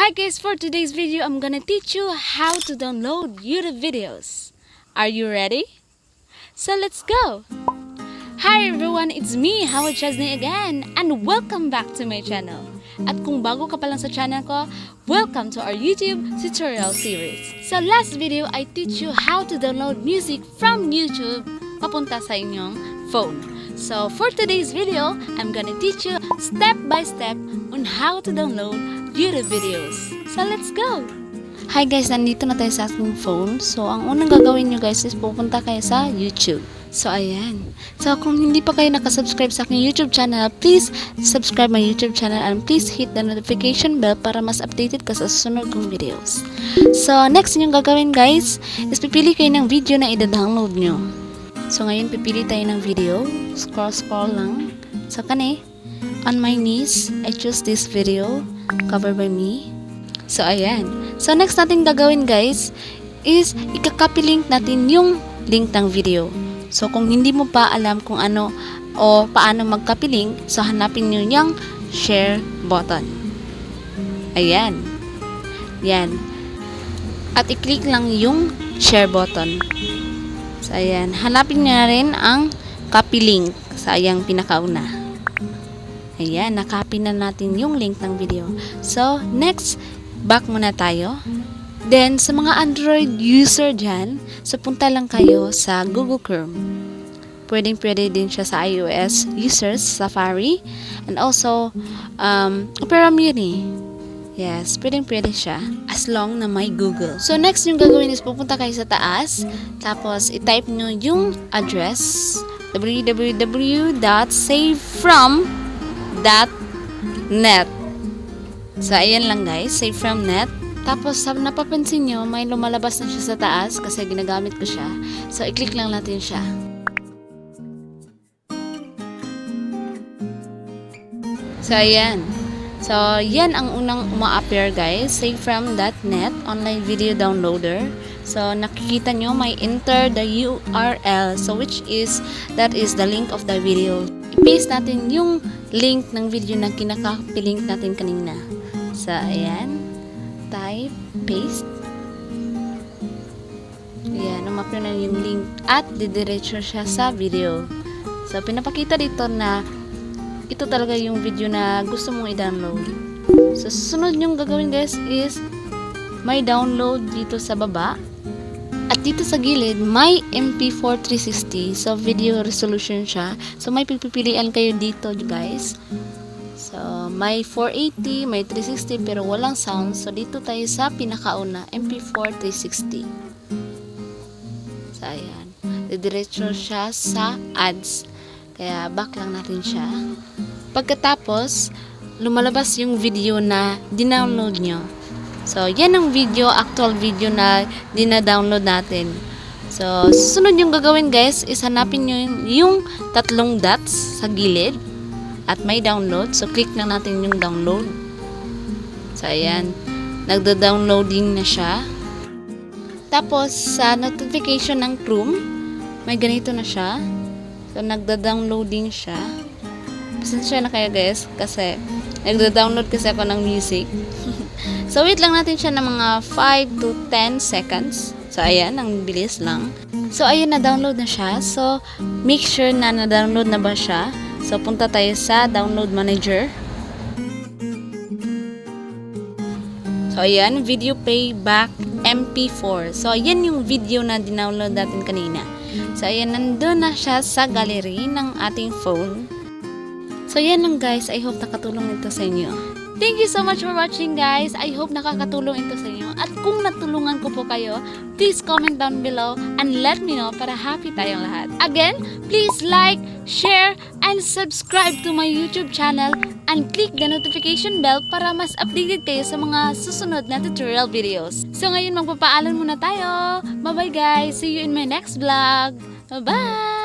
Hi guys, for today's video, I'm gonna teach you how to download YouTube videos. Are you ready? So let's go! Hi everyone, it's me, Howard Chesney again, and welcome back to my channel. At kung bago ka pa lang sa channel ko, welcome to our YouTube tutorial series. Sa last video, I teach you how to download music from YouTube papunta sa inyong phone. So for today's video, I'm gonna teach you step by step on how to download YouTube videos. So let's go! Hi guys, nandito na tayo sa ating phone. So ang unang gagawin nyo guys is pupunta kayo sa YouTube. So ayan. So kung hindi pa kayo nakasubscribe sa aking YouTube channel, please subscribe my YouTube channel and please hit the notification bell para mas updated ka sa susunod kong videos. So next ninyong gagawin guys is pipili kayo ng video na i-download nyo. So ngayon pipili tayo ng video. Scroll lang. So kani, on my knees, I choose this video covered by me. So ayan. So next natin gagawin guys is ika-copy link natin yung link ng video. So kung hindi mo pa alam kung ano o paano mag-copy link, so hanapin niyo yung share button. Ayan. Yan. At i-click lang yung share button. So ayan, hanapin niyo na rin ang copy link sa ayang pinakauna. Ayan, na-copy na natin yung link ng video. So next, back muna tayo. Then, sa mga Android user dyan, so punta lang kayo sa Google Chrome. Pwede din siya sa iOS users, Safari, and also Opera Mini. Yes, pwede siya as long na may Google. So, next yung gagawin is pupunta kayo sa taas, tapos i-type nyo yung address www.savefrom.net. So, ayan lang guys, save from net. Tapos, napapansin nyo, may lumalabas na siya sa taas kasi ginagamit ko siya. So, i-click lang natin siya. So, ayan. So, yan ang unang uma-appear guys. Save from .net, online video downloader. So, nakikita nyo, may enter the URL. So, that is the link of the video. I-paste natin yung link ng video na kinaka-link natin kanina. So, ayan. Type, paste. Ayan, umapir na yung link at didiretso siya sa video. So, pinapakita dito na ito talaga yung video na gusto mong i-download. So, susunod yung gagawin guys is may download dito sa baba. At dito sa gilid, may MP4 360. So, video resolution siya. So, may pipilian kayo dito guys. So, may 480, may 360 pero walang sound. So, dito tayo sa pinakauna, MP4 360. So, ayan. Didiretso siya sa ads. Kaya, back lang natin siya. Pagkatapos, lumalabas yung video na dinownload nyo. So, yan ang video, actual video na dina-download natin. So, susunod yung gagawin guys, is hanapin nyo yung tatlong dots sa gilid. At may download. So, click lang natin yung download. So, ayan. Nagda-downloading na siya. Tapos, sa notification ng Chrome, may ganito na siya. So, nagda-downloading siya. Pasensya na kayo guys, kasi nagda-download kasi ako ng music. So, wait lang natin siya ng mga 5 to 10 seconds. So, ayan. Ang bilis lang. So, ayan, na-download na siya. So, make sure na na-download na ba siya. So, punta tayo sa Download Manager. So, ayan. Video Playback MP4. So, ayan yung video na dinownload natin kanina. So, ayan. Nandun na siya sa gallery ng ating phone. So, ayan lang guys. I hope nakatulong ito sa inyo. Thank you so much for watching guys. I hope nakakatulong ito sa inyo. At kung natulungan ko po kayo, please comment down below and let me know para happy tayong lahat. Again, please like, share, and subscribe to my YouTube channel and click the notification bell para mas updated kayo sa mga susunod na tutorial videos. So ngayon magpapaalam muna tayo. Bye bye guys. See you in my next vlog. Bye bye.